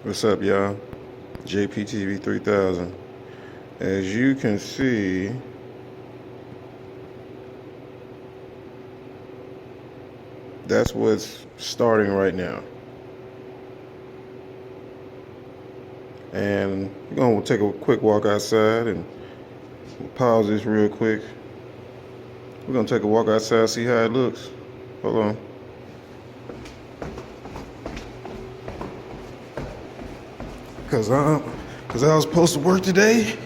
What's up, y'all? JPTV 3000. As you can see, that's what's starting right now. And we're going to take a quick walk outside and we'll pause this real quick. We're going to take a walk outside, see how it looks. Hold on. Cause I was supposed to work today,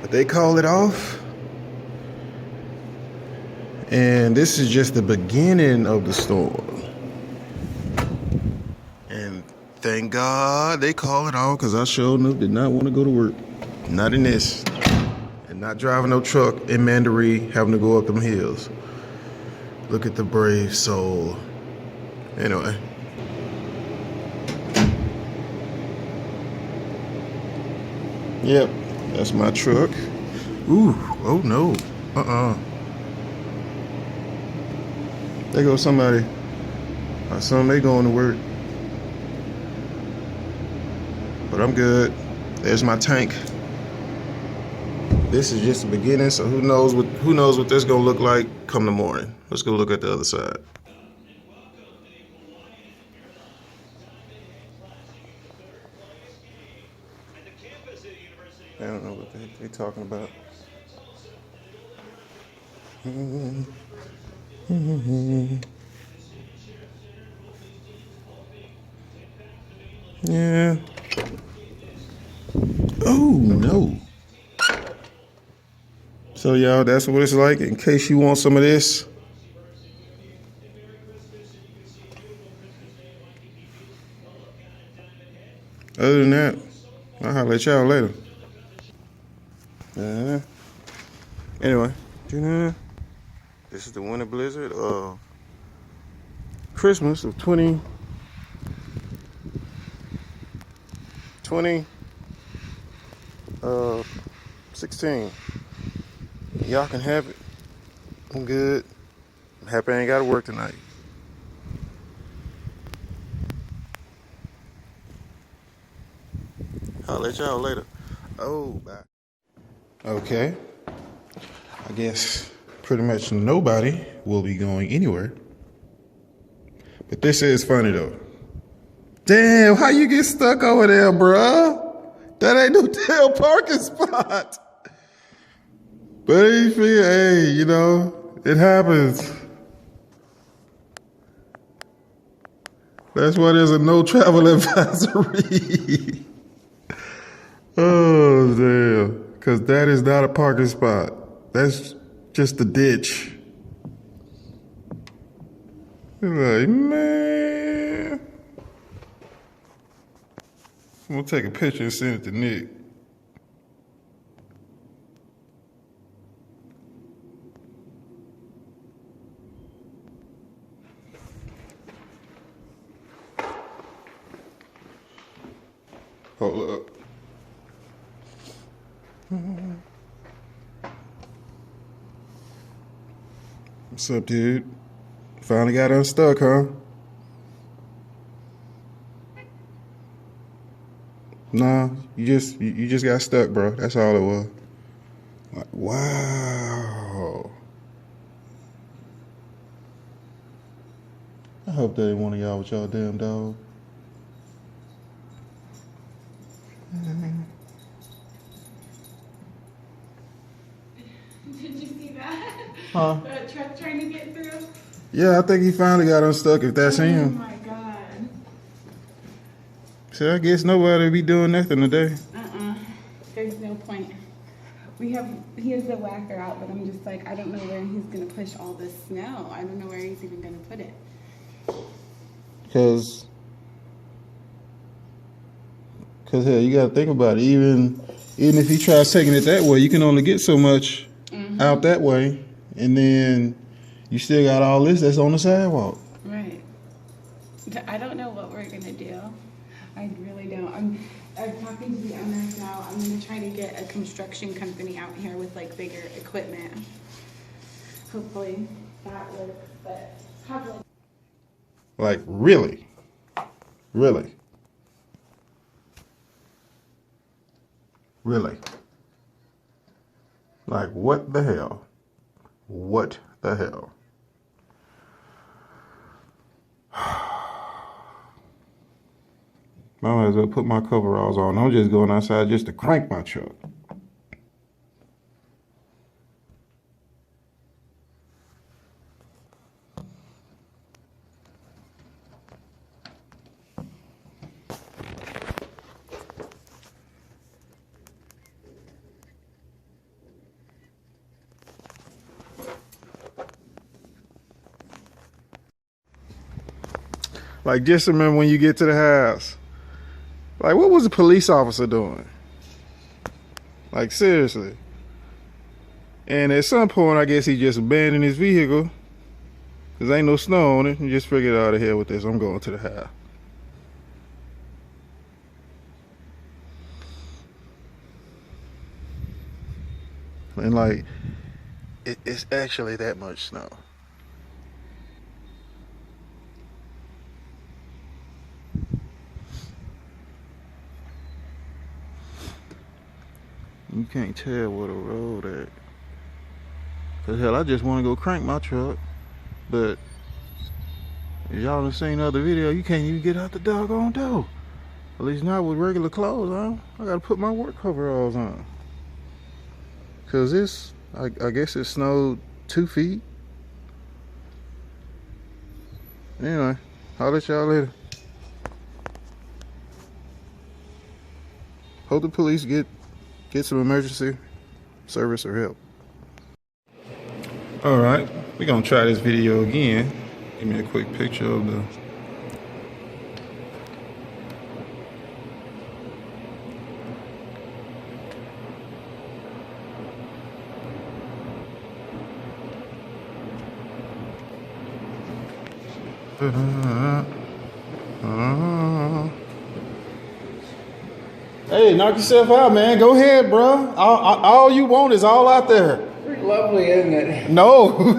but they called it off. And this is just the beginning of the storm. And thank God they called it off, because I sure enough did not want to go to work. Not in this. And not driving no truck in Mandaree, having to go up them hills. Look at the brave soul. Anyway. Yep, that's my truck. Ooh, oh no. There goes somebody. I assume they going to work. But I'm good. There's my tank. This is just the beginning, so who knows what this gonna look like come the morning. Let's go look at the other side. I don't know what the heck they're talking about. Yeah. Oh no. So y'all, that's what it's like. In case you want some of this. Other than that, I'll holler at y'all later. Anyway, this is the winter blizzard of Christmas of 2016. Y'all can have it. I'm good. I'm happy I ain't got to work tonight. I'll let y'all later. Oh, bye. Okay. I guess pretty much nobody will be going anywhere. But this is funny though. Damn, how you get stuck over there, bruh? That ain't no damn parking spot. But you feel, hey, you know, it happens. That's why there's a no travel advisory. Oh, damn. Because that is not a parking spot. That's just a ditch. You're like, man. I'm going to take a picture and send it to Nick. Hold up. What's up, dude? Finally got unstuck, huh? Nah, you just got stuck, bro. That's all it was. Like, wow. I hope that ain't one of y'all with y'all damn dog. Did you see that? Huh? The truck trying to get through? Yeah, I think he finally got unstuck, if that's him. Oh my god. So I guess nobody be doing nothing today. There's no point. He has the whacker out, but I'm just like, I don't know where he's gonna push all this snow. I don't know where he's even gonna put it. Cause hell, you gotta think about it. Even if he tries taking it that way, you can only get so much out that way, and then you still got all this that's on the sidewalk. Right. I don't know what we're gonna do. I really don't. I'm talking to the owners now. I'm gonna try to get a construction company out here with like bigger equipment. Hopefully that works, but probably. Like, really? Really? Really? Like, what the hell? What the hell? I might as well put my coveralls on. I'm just going outside just to crank my truck. Like, just remember when you get to the house, like, what was the police officer doing? Like, seriously. And at some point, I guess he just abandoned his vehicle because ain't no snow on it, and just figured out of here with this. I'm going to the house. And like, it's actually that much snow. You can't tell what a road at. Cause hell, I just want to go crank my truck, but if y'all have seen other video, you can't even get out the doggone door. At least not with regular clothes on. I gotta put my work coveralls on. Cause it's, I guess it snowed 2 feet. Anyway, I'll let y'all later. Hope the police get some emergency service or help. All right, we're gonna try this video again. Give me a quick picture of the Hey, knock yourself out, man. Go ahead, bro. All you want is all out there. Pretty lovely, isn't it? No.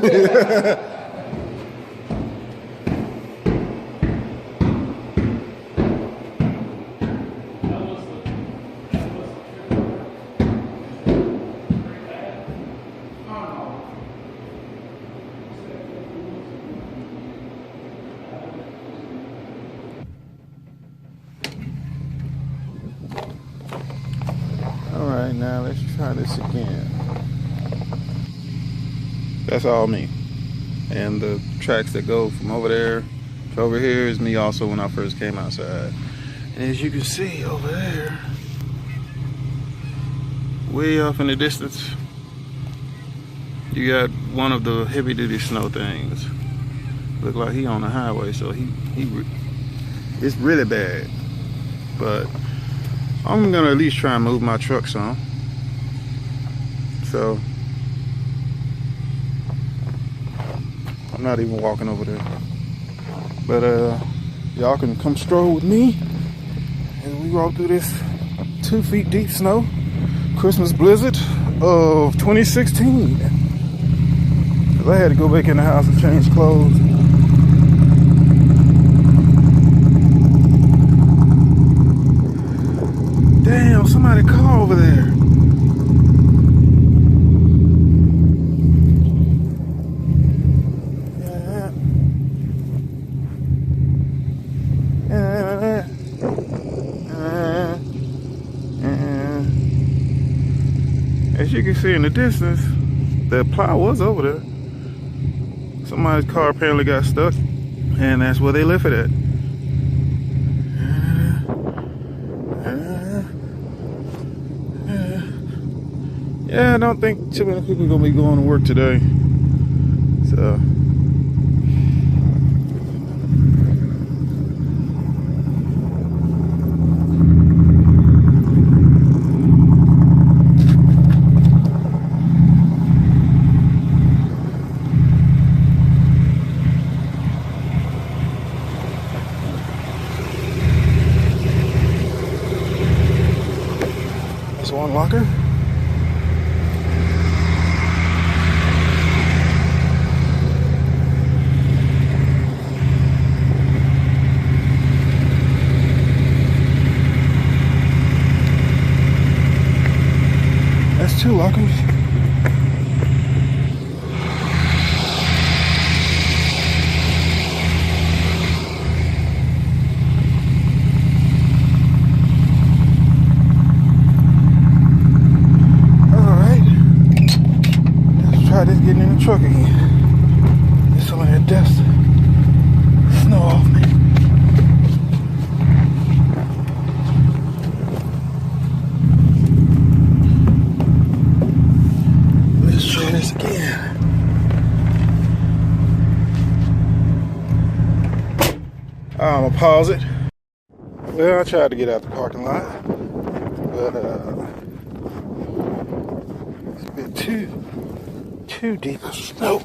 All right, now let's try this again. That's all me. And the tracks that go from over there to over here is me also when I first came outside. And as you can see over there, way off in the distance, you got one of the heavy duty snow things. Look like he on the highway, so it's really bad. But I'm gonna at least try and move my truck some. So I'm not even walking over there. But y'all can come stroll with me as we walk through this 2 feet deep snow Christmas blizzard of 2016. 'Cause I had to go back in the house and change clothes. Damn, somebody call over there. As you can see in the distance, the plow was over there. Somebody's car apparently got stuck, and that's where they left it at. Yeah, I don't think too many people are gonna be going to work today. So that's one locker. two lockers. Alright. Let's try this getting in the truck again. Get some of that dust snow off me. Let's try this again. I'm gonna pause it. Well, I tried to get out the parking lot, but it's a bit too deep of snow.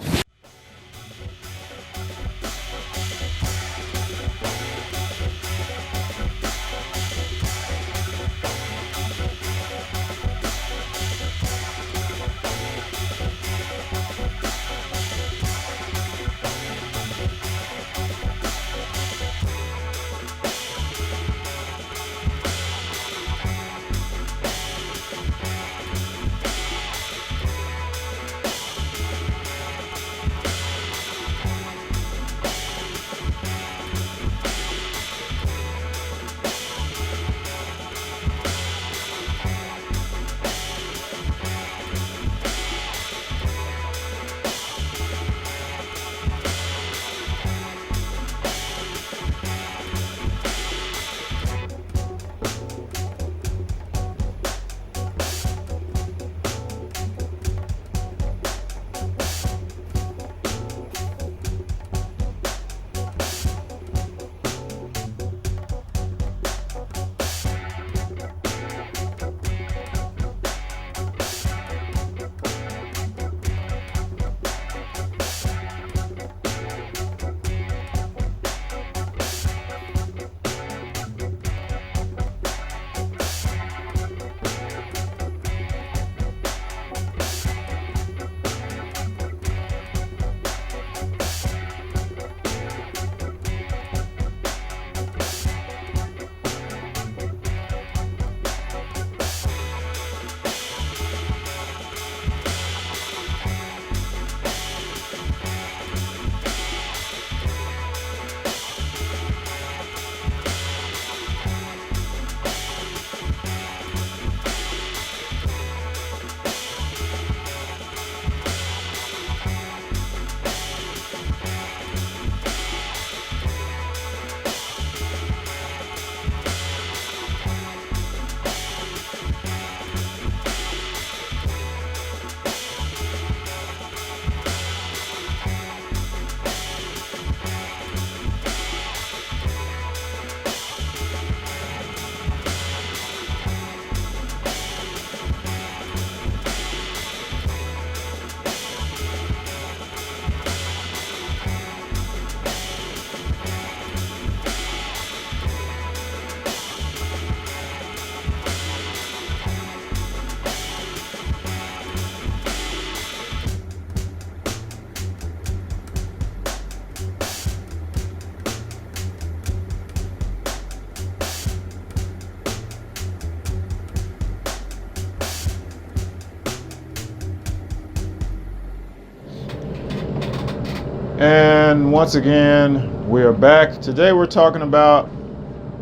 And once again, we are back. Today we're talking about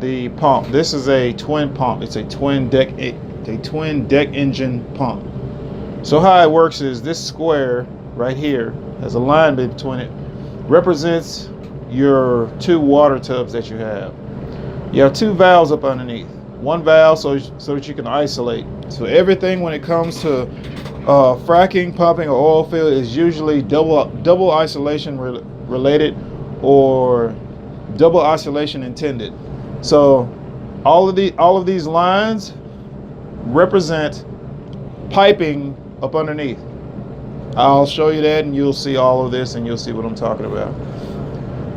the pump. This is a twin pump. It's a twin deck engine pump. So how it works is this square right here has a line between it, represents your two water tubs that you have. You have two valves up underneath. One valve so that you can isolate. So everything when it comes to fracking, pumping, or oil field is usually double isolation related or double isolation intended. So all of these lines represent piping up underneath. I'll show you that and you'll see all of this and you'll see what I'm talking about.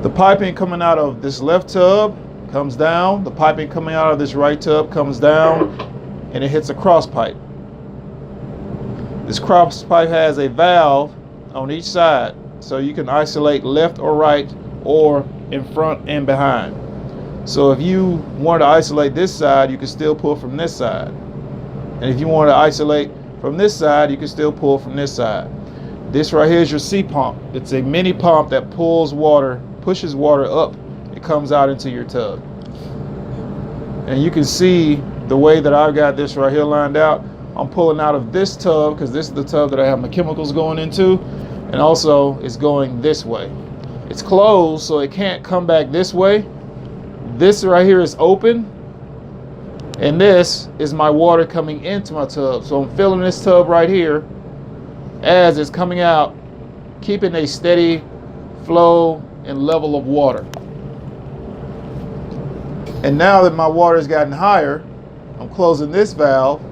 The piping coming out of this left tub comes down. The piping coming out of this right tub comes down and it hits a cross pipe. This cross pipe has a valve on each side, so you can isolate left or right or in front and behind. So if you want to isolate this side, you can still pull from this side. And if you want to isolate from this side, you can still pull from this side. This right here is your C pump. It's a mini pump that pulls water, pushes water up. It comes out into your tub. And you can see the way that I've got this right here lined out. I'm pulling out of this tub because this is the tub that I have my chemicals going into. And also it's going this way. It's closed, so it can't come back this way. This right here is open. And this is my water coming into my tub. So I'm filling this tub right here as it's coming out, keeping a steady flow and level of water. And now that my water has gotten higher, I'm closing this valve.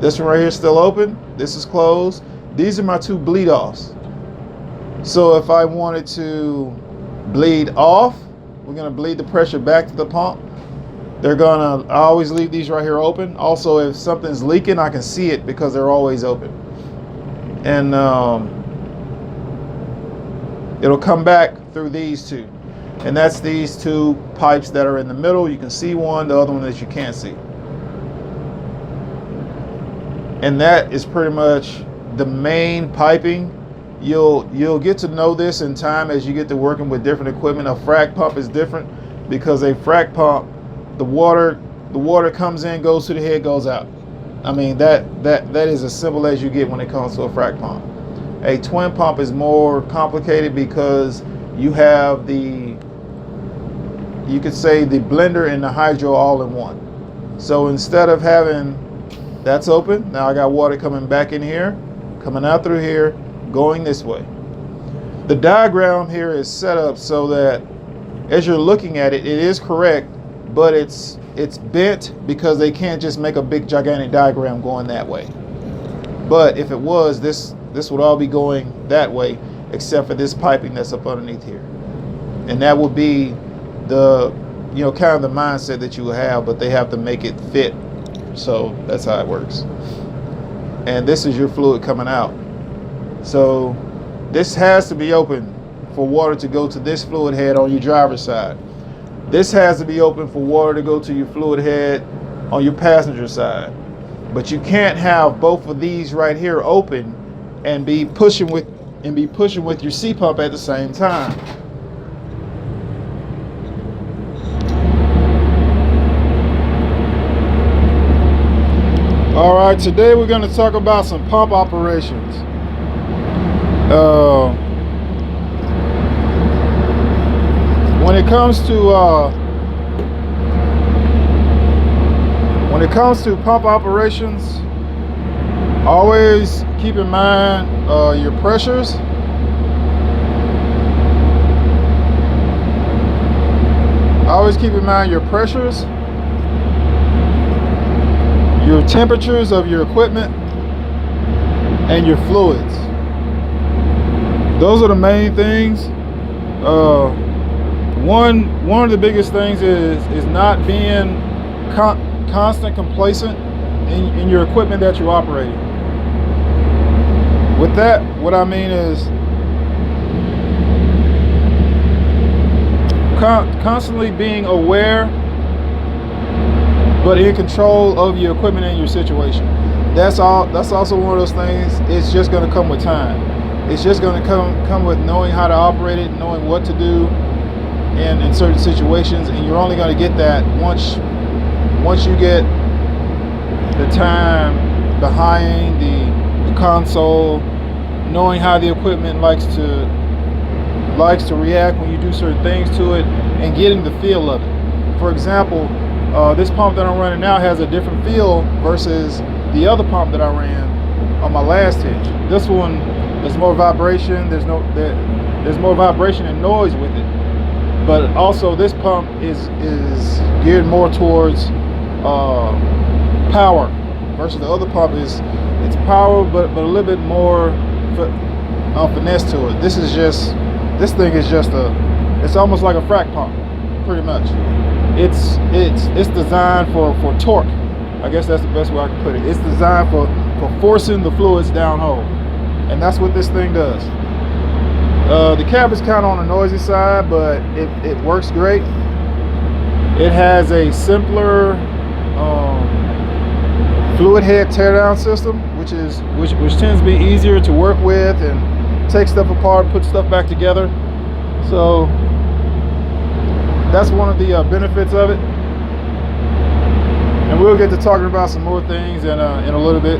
This one right here is still open. This is closed. These are my two bleed offs. So if I wanted to bleed off, we're gonna bleed the pressure back to the pump. I always leave these right here open. Also, if something's leaking, I can see it because they're always open. And it'll come back through these two. And that's these two pipes that are in the middle. You can see one, the other one that you can't see. And that is pretty much the main piping. You'll get to know this in time as you get to working with different equipment. A frac pump is different because a frac pump, the water comes in, goes to the head, goes out. I mean, that is as simple as you get when it comes to a frac pump. A twin pump is more complicated because you have you could say the blender and the hydro all in one. So instead of having, that's open, now I got water coming back in here, coming out through here, going this way. The diagram here is set up so that as you're looking at it, it is correct, but it's bent because they can't just make a big gigantic diagram going that way. But if it was, this would all be going that way, except for this piping that's up underneath here. And that would be the, kind of the mindset that you will have, but they have to make it fit. So that's how it works. And this is your fluid coming out. So this has to be open for water to go to this fluid head on your driver's side. This has to be open for water to go to your fluid head on your passenger side. But you can't have both of these right here open and be pushing with your C pump at the same time. All right, today we're going to talk about some pump operations. When it comes to pump operations, always keep in mind your pressures. Always keep in mind your pressures, your temperatures of your equipment, and your fluids. Those are the main things. One of the biggest things is not being constant complacent in your equipment that you're operating. With that, what I mean is constantly being aware but in control of your equipment and your situation. That's also one of those things. It's just going to come with time. It's just going to come with knowing how to operate it, knowing what to do in certain situations, and you're only going to get that once you get the time behind the console, knowing how the equipment likes to react when you do certain things to it, and getting the feel of it. For example, this pump that I'm running now has a different feel versus the other pump that I ran on my last hitch. This one, there's more vibration. There's more vibration and noise with it. But also, this pump is geared more towards power versus the other pump it's power, but a little bit more finesse to it. This thing is just it's almost like a frac pump, pretty much. It's designed for torque. I guess that's the best way I can put it. It's designed for forcing the fluids downhole, and that's what this thing does. The cab is kind of on the noisy side, but it works great. It has a simpler fluid head teardown system, which which tends to be easier to work with and take stuff apart, put stuff back together. So that's one of the benefits of it. And we'll get to talking about some more things in a little bit.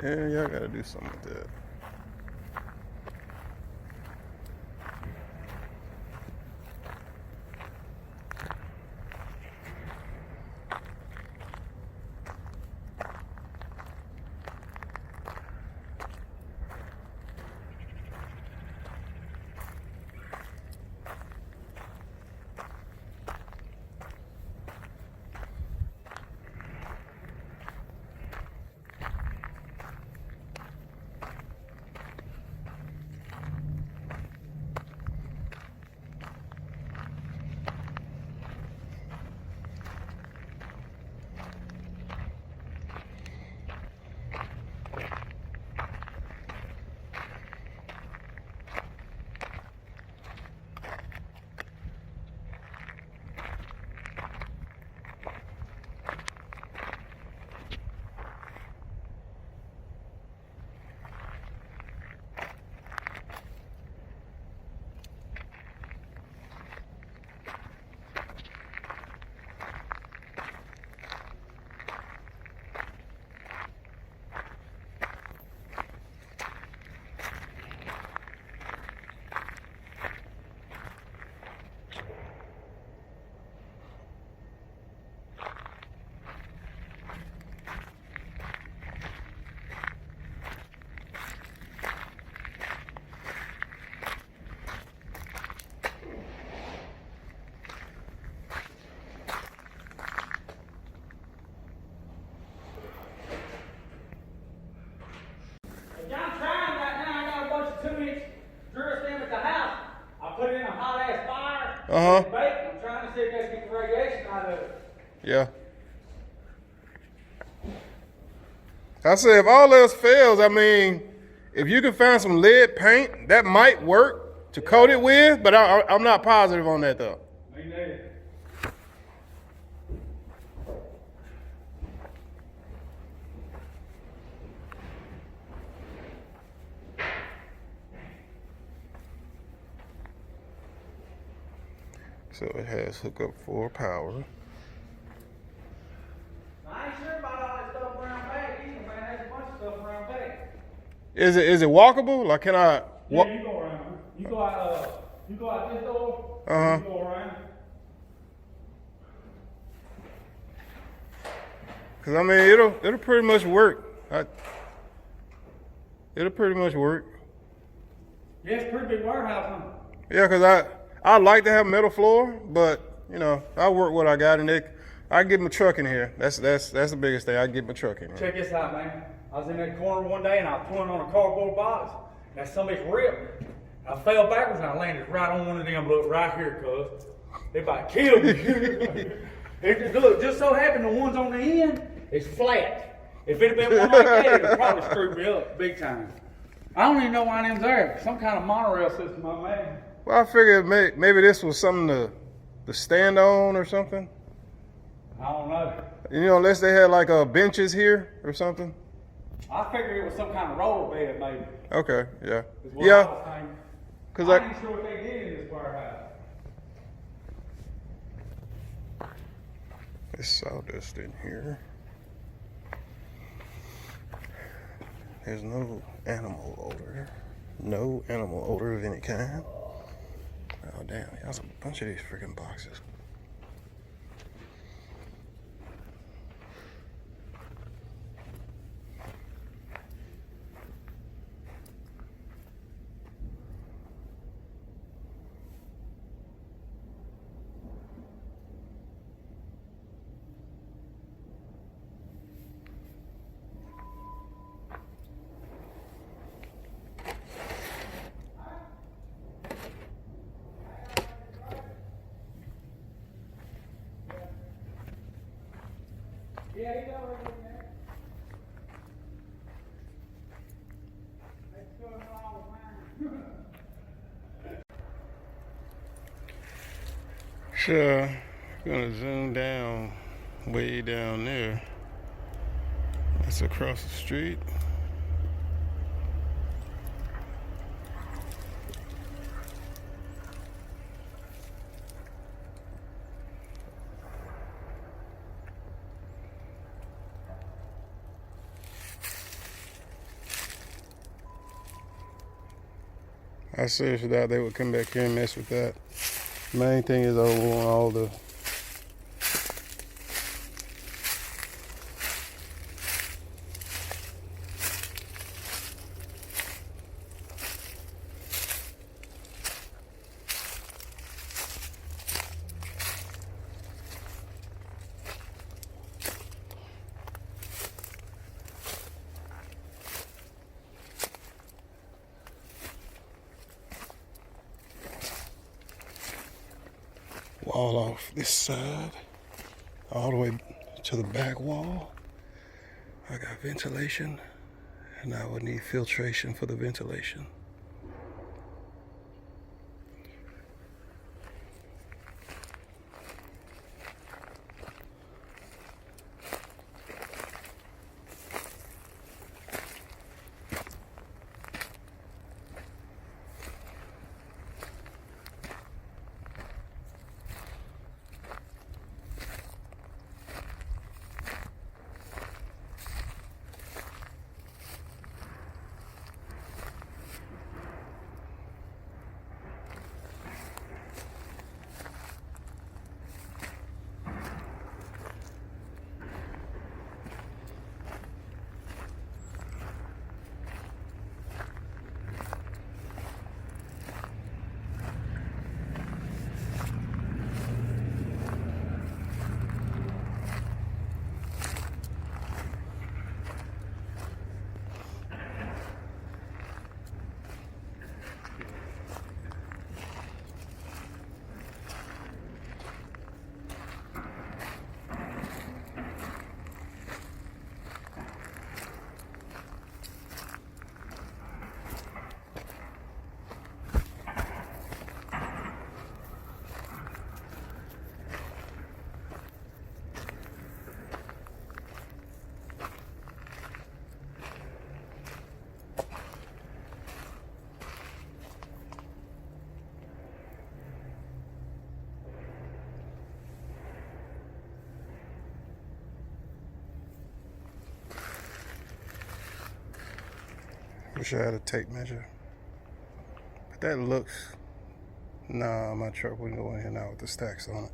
Yeah, y'all gotta do something with that. Uh-huh. I'm trying to see if they can get the radiation out of it. Yeah. I say if all else fails, I mean, if you can find some lead paint, that might work to coat it with, but I'm not positive on that though. Me neither. So it has hookup for power. I ain't sure about all that stuff around back either, man. There's a bunch of stuff around back. Is it walkable? Like can I walk? Yeah, you go around. You go out this door. Uh-huh. You go around. Cause I mean it'll pretty much work. It'll pretty much work. Yeah, it's a pretty big warehouse, huh? Yeah, cause I like to have metal floor, but you know I work what I got, and I get my truck in here. That's the biggest thing. I get my truck in here. Check this out, man. I was in that corner one day and I was pulling on a cardboard box. And somebody's ripped. I fell backwards and I landed right on one of them. Look right here, cuz. They about killed me. Look, just so happened the ones on the end is flat. If it had been one like that, it would probably screw me up big time. I don't even know why them's there. Some kind of monorail system, I imagine. Well, I figured maybe this was something to stand on or something. I don't know. You know, unless they had like benches here or something. I figured it was some kind of roller bed, maybe. Okay, yeah, Is what I yeah. was thinking. Cause I ain't sure what they did in this warehouse. there's sawdust in here. There's no animal odor. No animal odor of any kind. Oh damn, that's a bunch of these freaking boxes. Yeah, he's already in there. That's going all the time. So, I'm gonna zoom down, way down there. That's across the street. I seriously doubt they would come back here and mess with that. Main thing is I want all the wall off this side, all the way to the back wall. I got ventilation, and I would need filtration for the ventilation. Wish I had a tape measure. But that looks... Nah, my truck wouldn't go in here now with the stacks on it.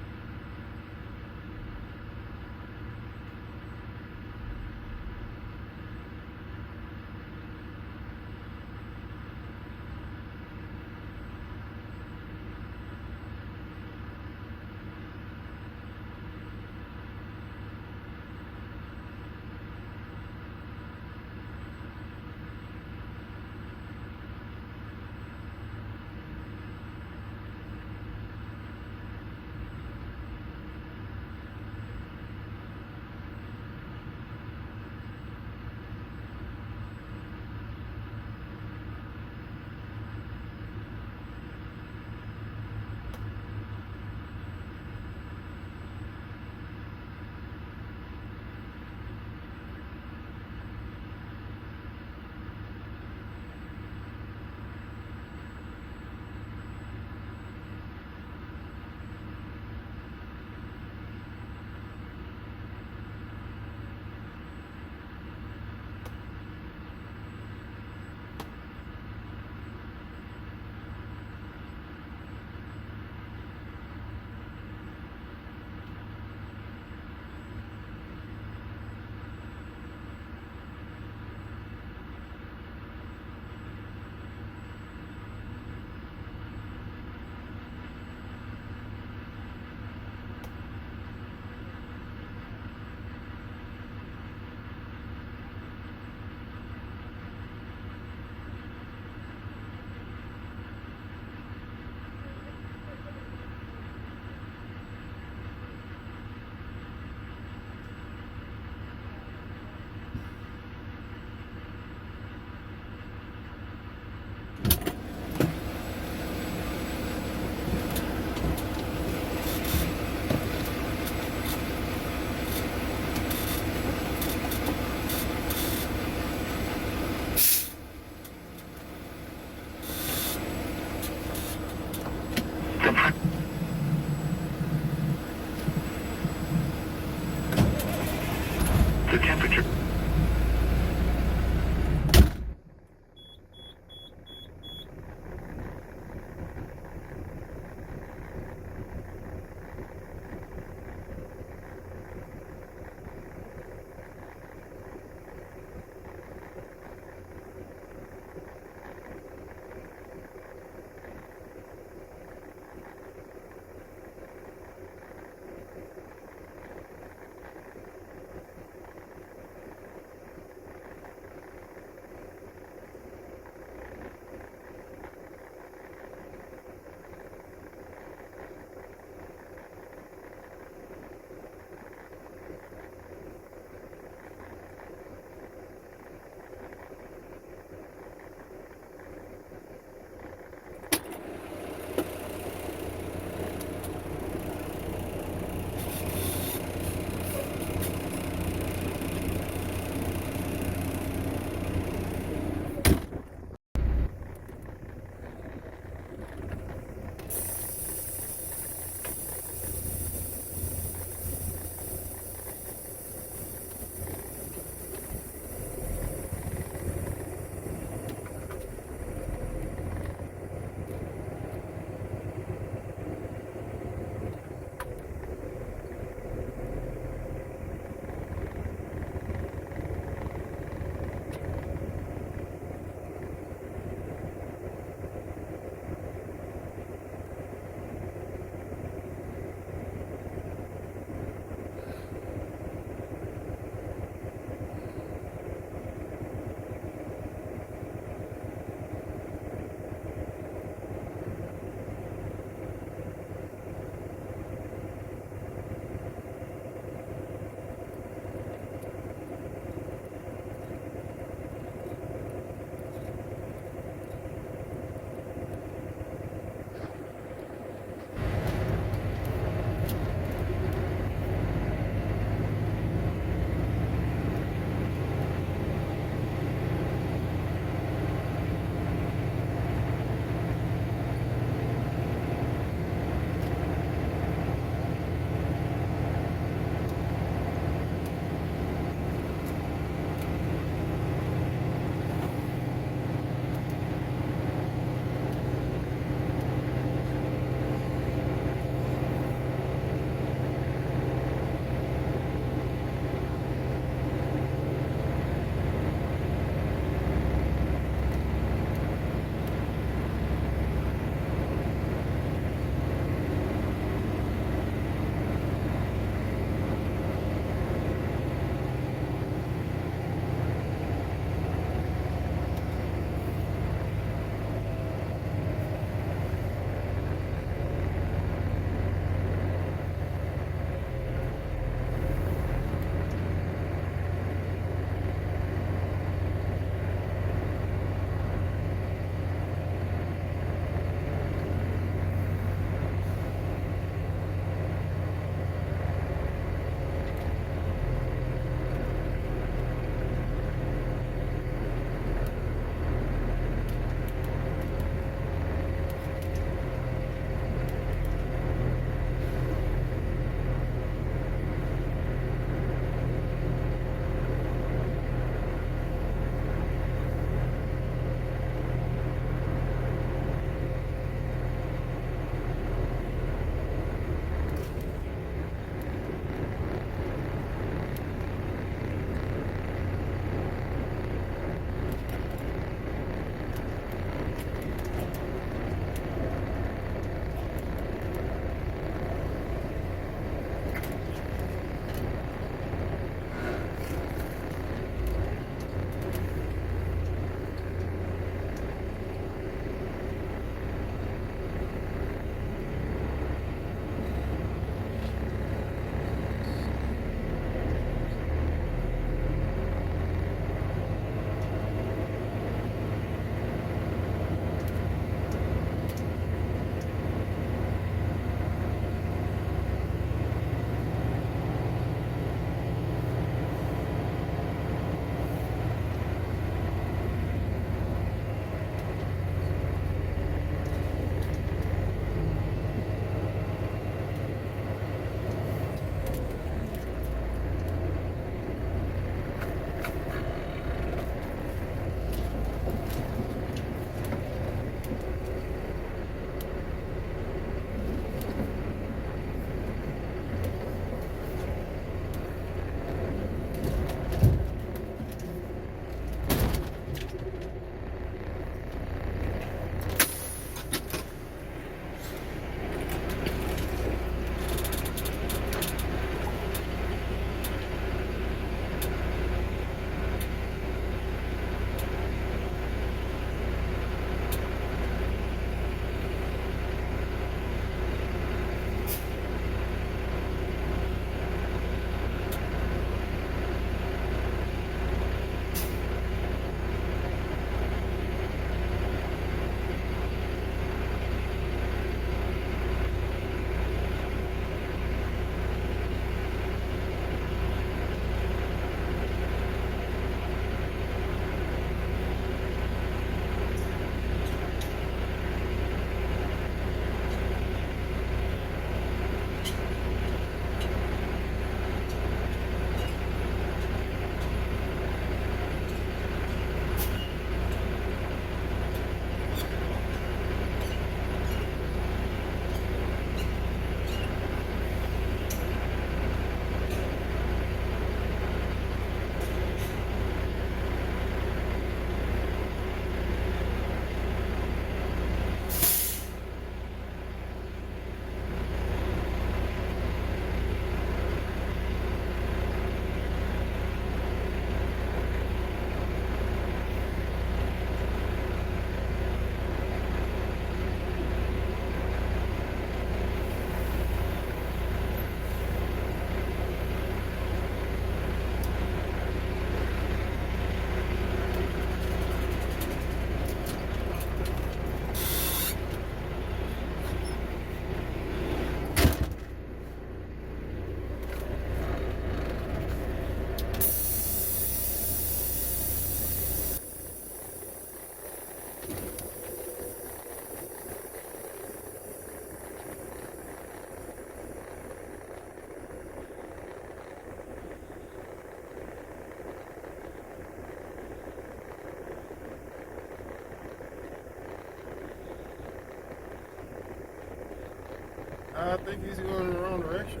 think he's going in the wrong direction.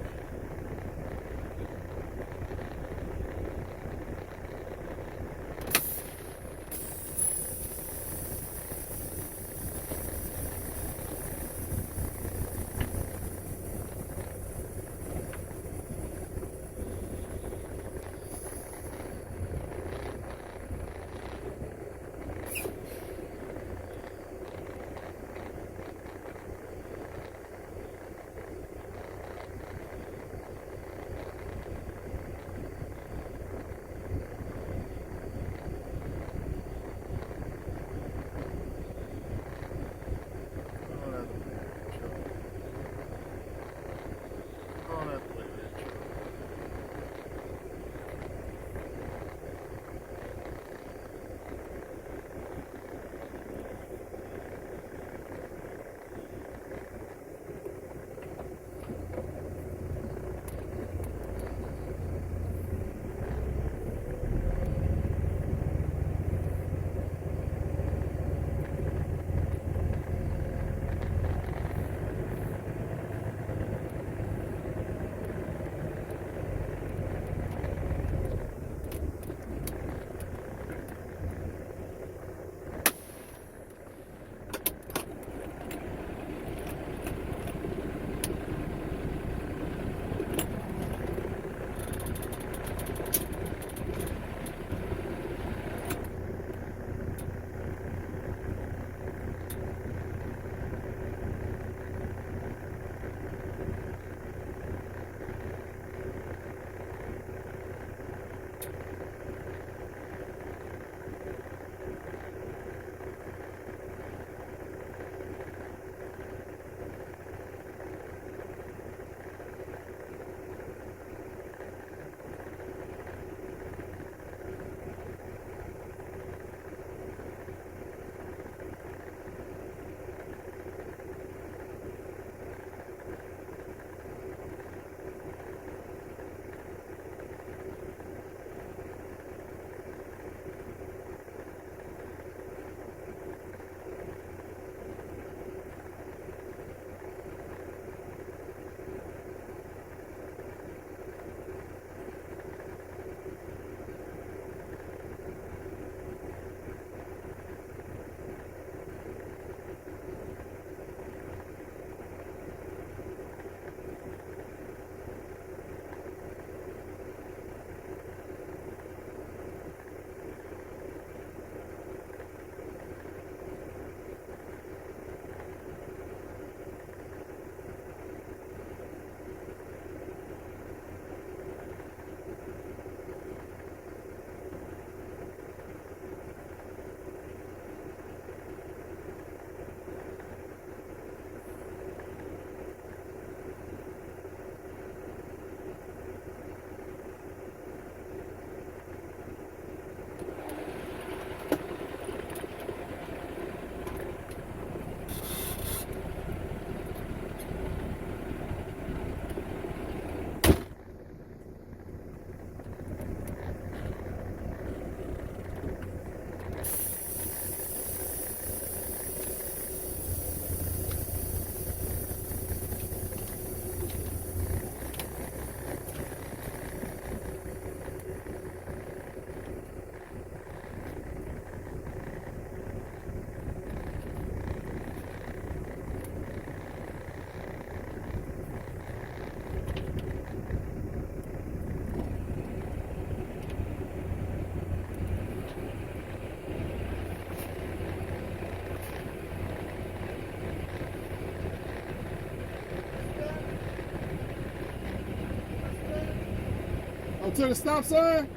Oh, to the stop sign?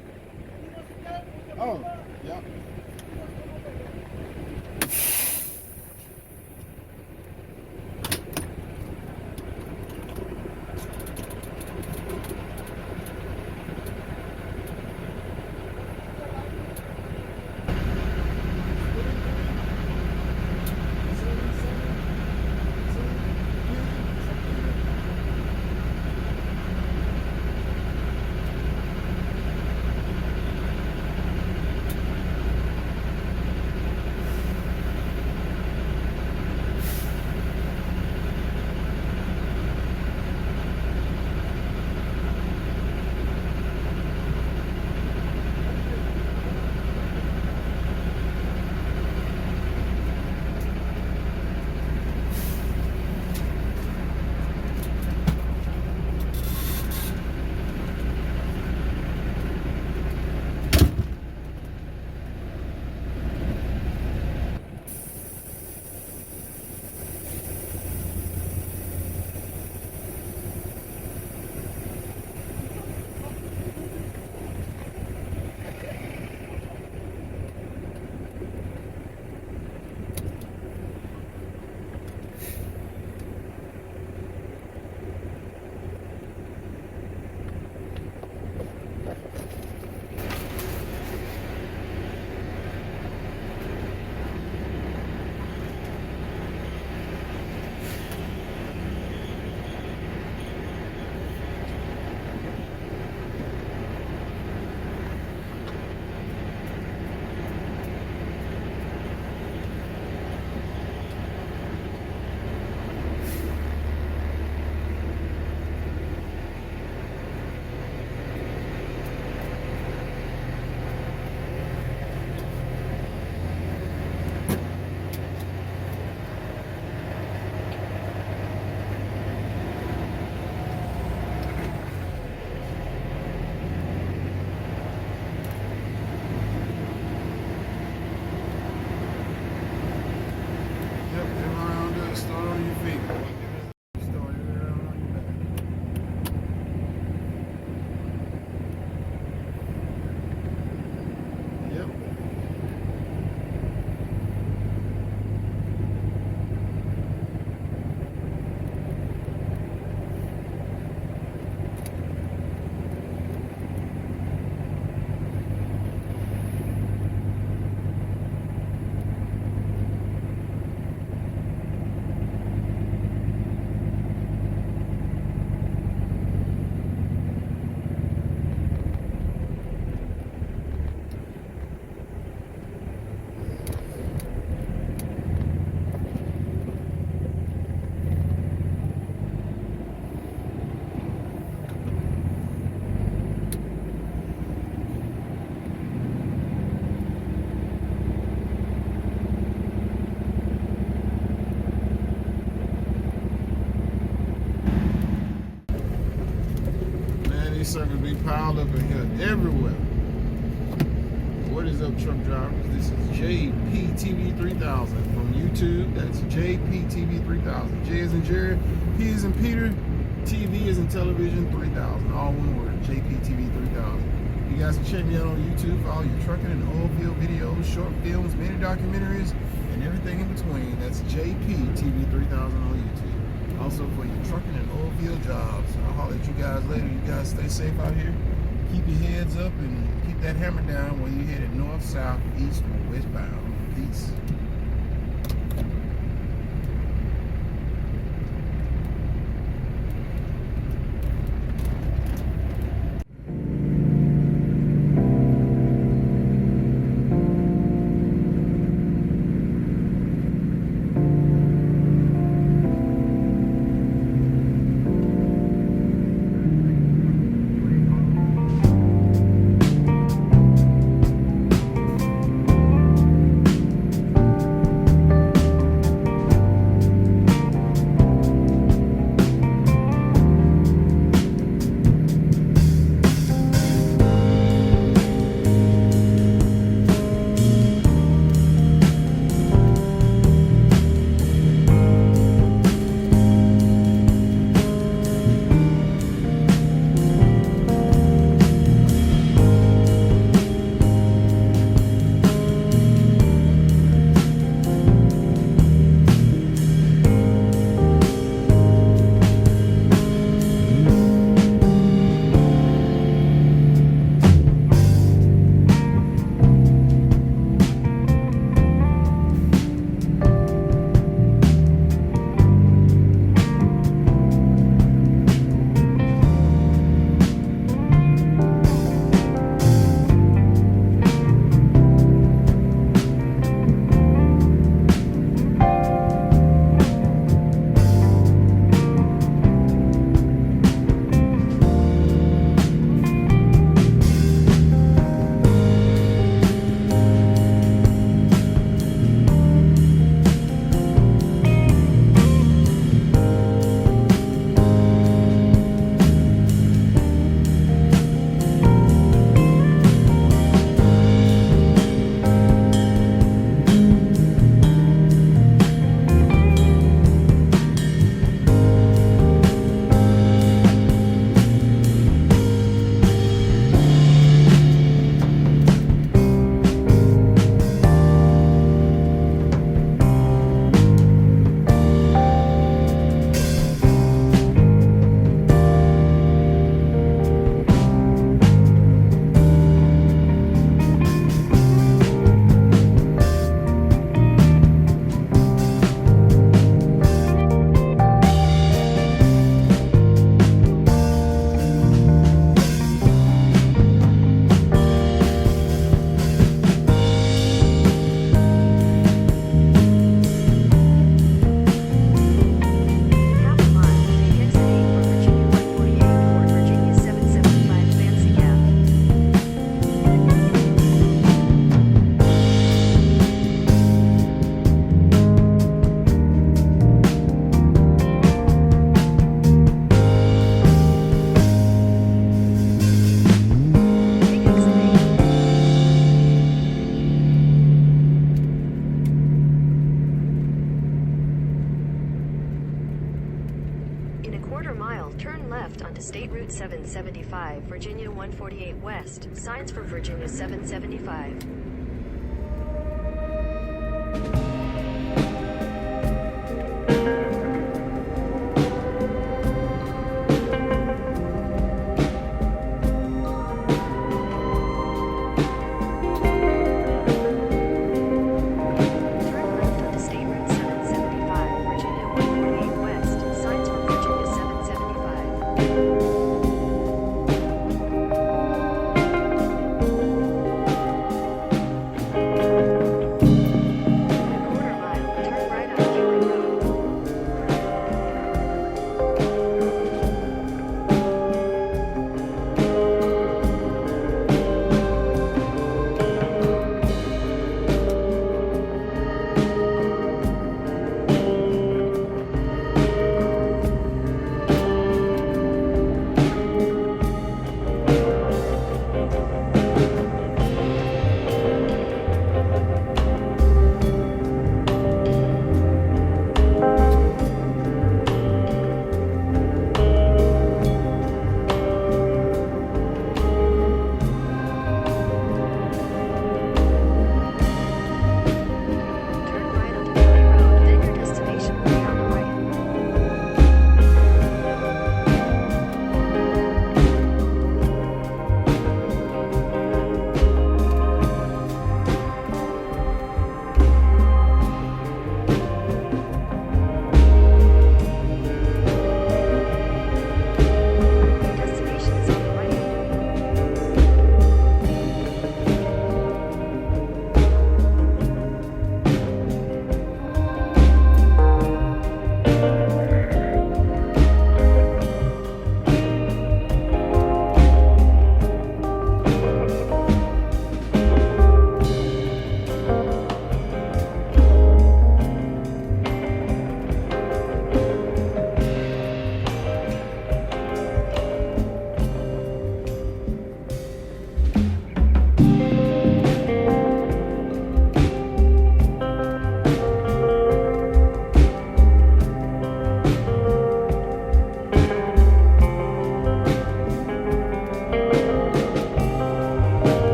Oh, yeah. piled up in here everywhere. What is up, truck drivers? This is JPTV3000 from YouTube. That's JPTV3000. J as in Jerry, P as in Peter, TV as in television 3000. All one word, JPTV3000. You guys can check me out on YouTube for all your trucking and oil field videos, short films, mini documentaries, and everything in between. That's JPTV3000 on YouTube. Also for your trucking and oil field jobs. I'll holler at you guys later. You guys stay safe out here. Keep your heads up and keep that hammer down when you're headed north, south, east, or westbound. Peace. Turn left onto State Route 775, Virginia 148 West. Signs from Virginia 775.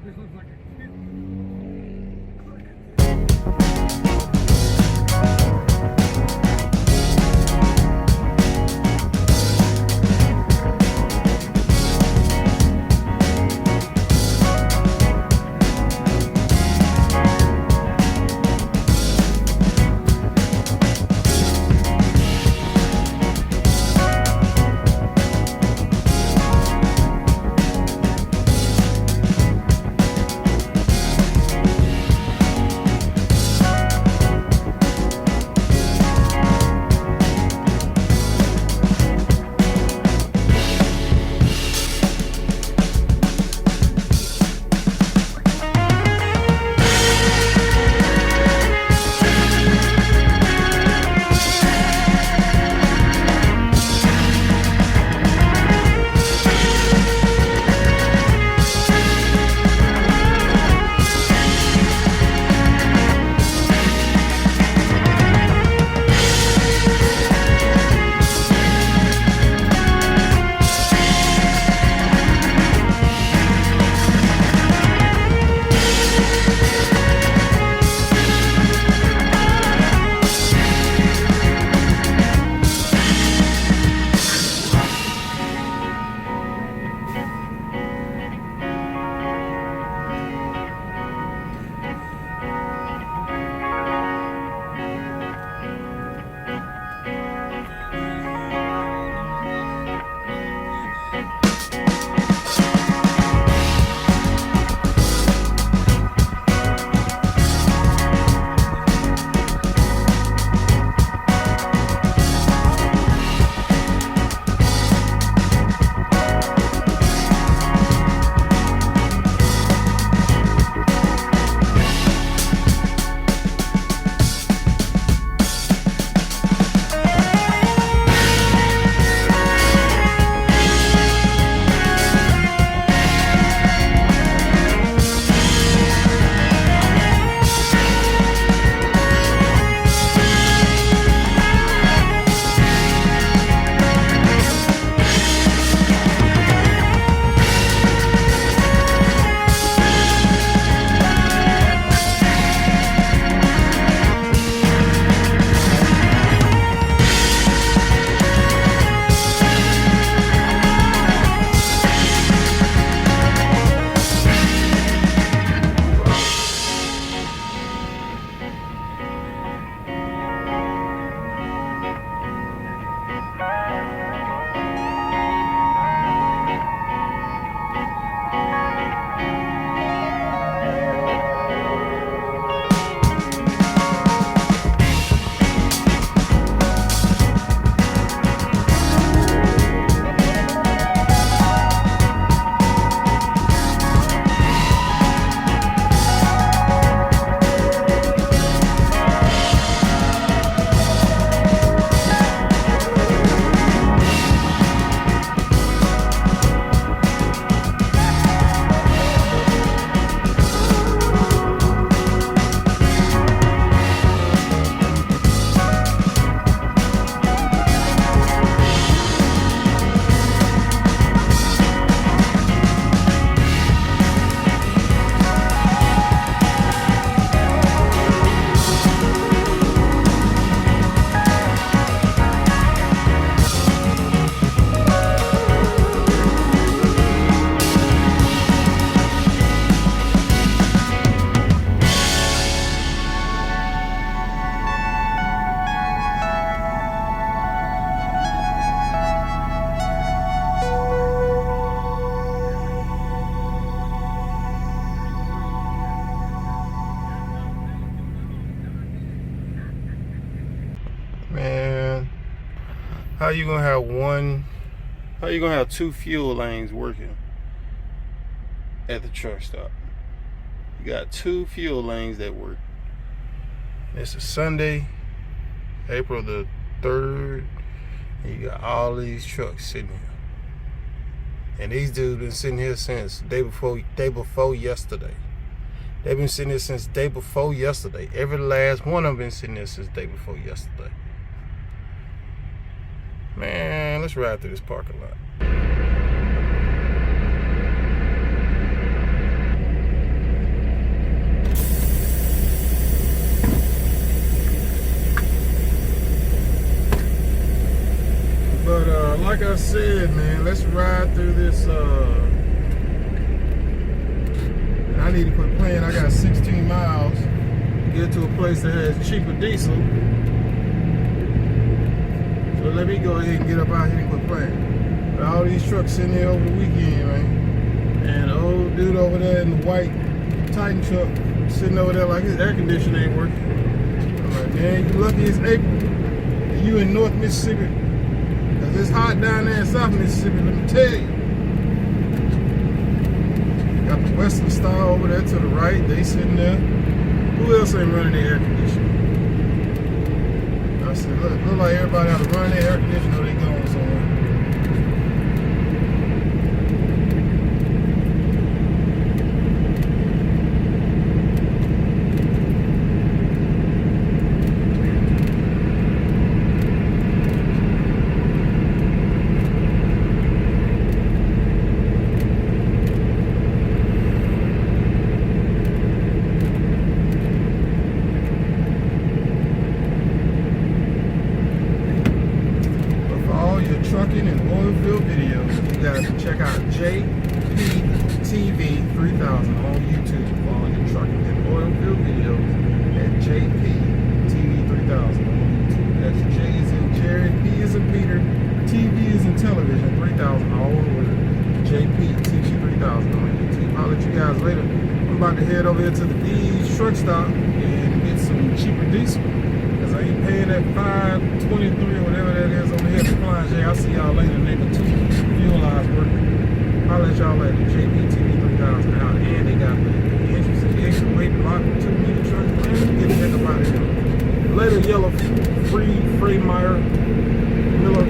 This looks like a kid. Man, how you gonna have two fuel lanes working at the truck stop? You got two fuel lanes that work. It's a Sunday, April the 3rd, and you got all these trucks sitting here. And these dudes been sitting here since day before yesterday. They've been sitting here since day before yesterday. Every last one of them been sitting here since day before yesterday. Man, let's ride through this parking lot. like I said, man, let's ride through this. I need to quit playing. I got 16 miles to get to a place that has cheaper diesel. So let me go ahead and get up out here and quit playing. But all these trucks sitting there over the weekend, man. And the old dude over there in the white Titan truck sitting over there like his air conditioner ain't working. I'm like, man, you lucky it's April. And you in North Mississippi. Cause it's hot down there in South Mississippi, let me tell you. Got the Western Star over there to the right, they sitting there. Who else ain't running their air conditioner? I said, look like everybody ought to run their air conditioner or they going somewhere. Trucking and Oilfield videos, you guys can check out JPTV3000 on YouTube. Follow your trucking and Oilfield videos at JPTV3000 on YouTube. That's J is in Jerry, P is in Peter, TV is in television, 3000 all over JPTV3000 on YouTube. I'll let you guys later. I'm about to head over here to the D's truck stop and get some cheaper diesel. Cause I ain't paying that $5.23 or whatever that is over here at the Flying J. I'll see y'all later. Neighbor 2 fuel lines working. I'll let y'all later. JPTV3000 out, and they got the entrance and exit weight lock 2-meter truck. Man, get the heck up out of here. Later, yellow Freymire Miller.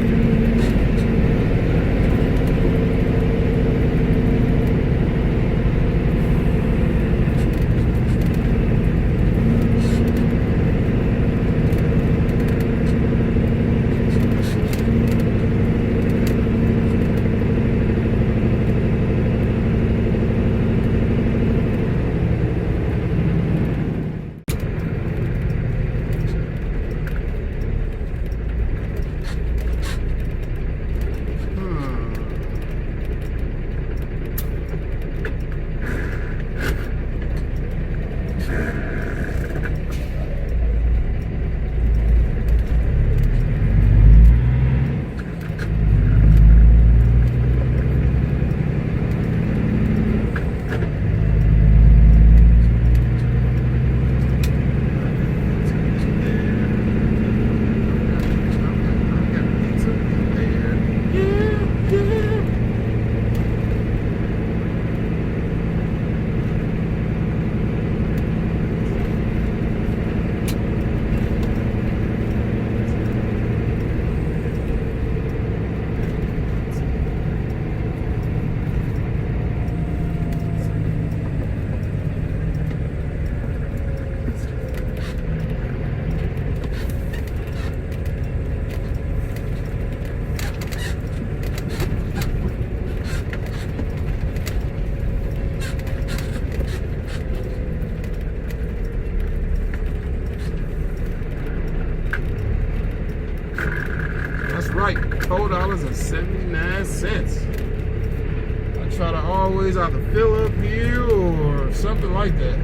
Right, $4.79. I try to always either fill up here or something like that.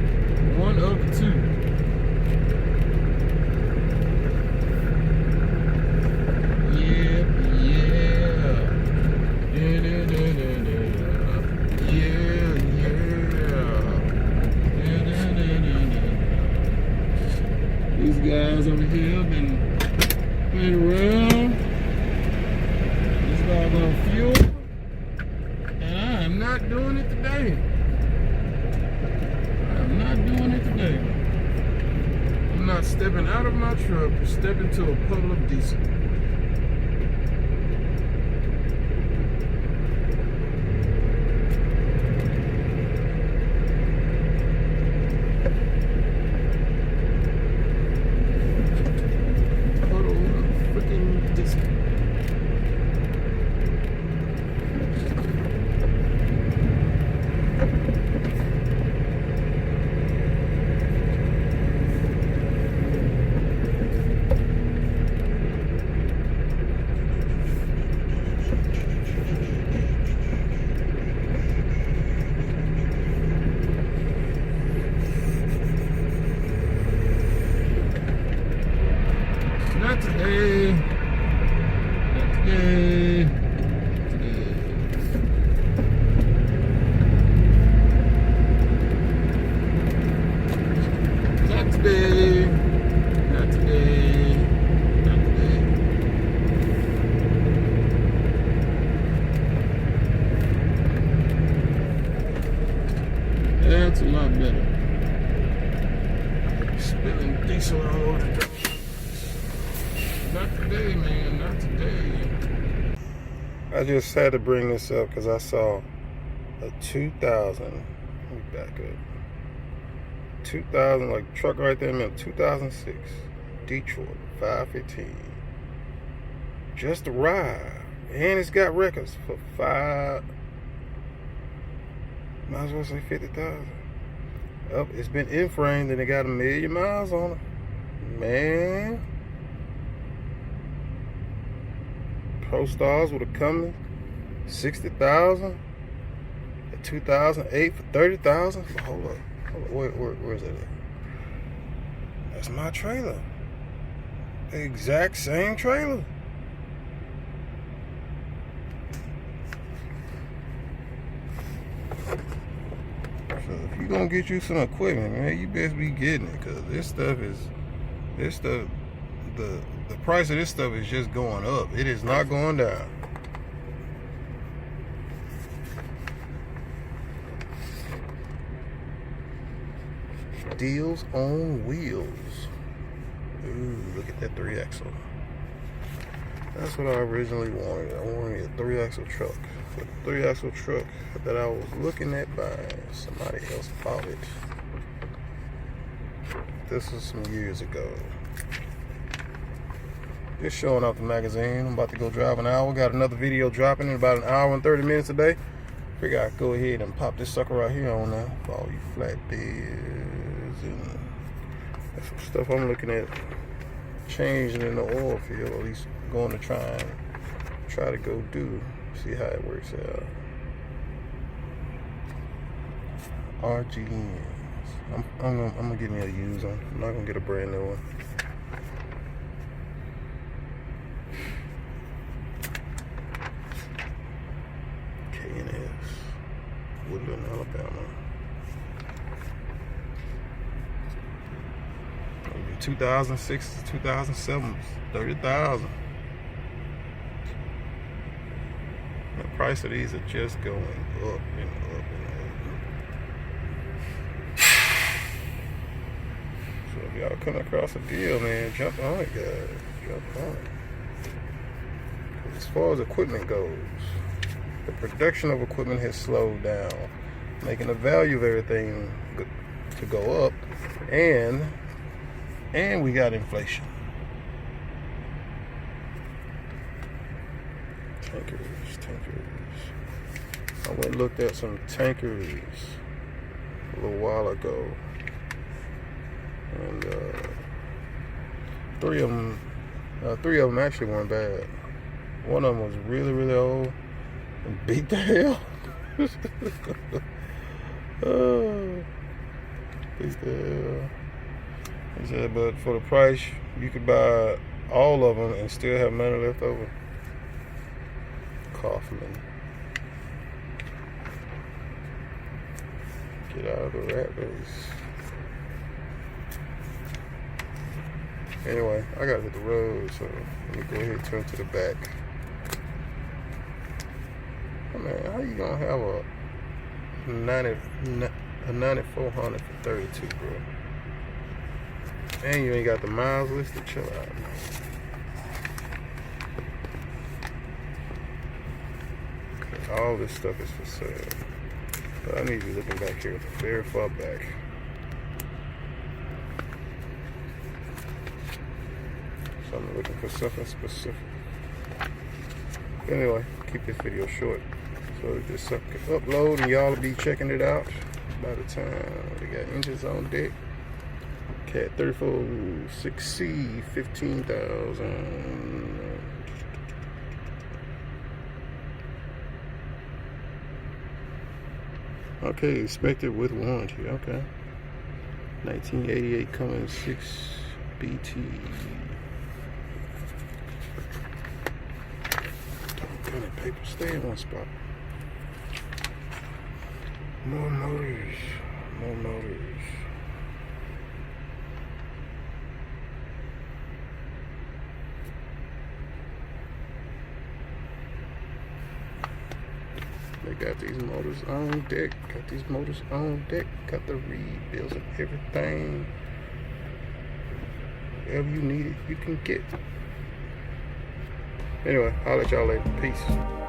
One of the two. Yeah. These guys over here have been playing around. Doggone fuel, and I am not doing it today. I'm not stepping out of my truck or stepping to a puddle of diesel. Puddle of freaking diesel. better. Spilling diesel all over the place. Not today, man. Not today. I just had to bring this up because I saw a 2000. Let me back up. 2000, like truck right there, man. 2006 Detroit 515. Just arrived, and it's got records for might as well say 50,000. Up, it's been in framed and it got 1,000,000 miles on it. Man. Pro Stars would have come 60,000 at 2008 for 30,000. Hold up. Where's that at? That's my trailer. The exact same trailer. So if you're gonna get you some equipment, man, you best be getting it, cause the price of this stuff is just going up. It is not going down. Deals on wheels. Ooh, look at that 3-axle. That's what I originally wanted. I wanted a 3-axle truck. The 3-axle truck that I was looking at buying, somebody else bought it. This was some years ago. Just showing off the magazine. I'm about to go drive an hour. Got another video dropping in about an hour and 30 minutes today. Figure I'd go ahead and pop this sucker right here on now for all you flatbeds and that's some stuff I'm looking at changing in the oil field, or at least going to try to go do. See how it works out. RGNs. I'm gonna give me a used one. I'm not gonna get a brand new one. K&S, Woodland, Alabama. 2006 to 2007, 30,000. The price of these are just going up and up and up. So if y'all come across a deal, man, jump on it, guys. Jump on it. As far as equipment goes, the production of equipment has slowed down, making the value of everything to go up, and we got inflation. Tankers. I went and looked at some tankers a little while ago, and three of them actually weren't bad. One of them was really, really old and beat the hell. Oh, beat the hell. He said, but for the price, you could buy all of them and still have money left over. Kaufman. Get out of the rat race. Anyway, I gotta hit the road, so let me go ahead and turn to the back. Oh man, how you gonna have a 9400 for 32, bro? And you ain't got the miles listed. Chill out, man. All this stuff is for sale. But I need you looking back here, very far back. So I'm looking for something specific. Anyway, keep this video short. So this sucker can upload and y'all will be checking it out by the time we got engines on deck. Cat 34 6C 15,000. Okay, expected with warranty. Okay. 1988 Cummins 6 BT. Pen and paper, stay in one spot. More motors. got these motors on deck. Got these motors on deck. Got the rebuilds and everything. Whatever you need it, you can get. Anyway, I'll let y'all later. Peace.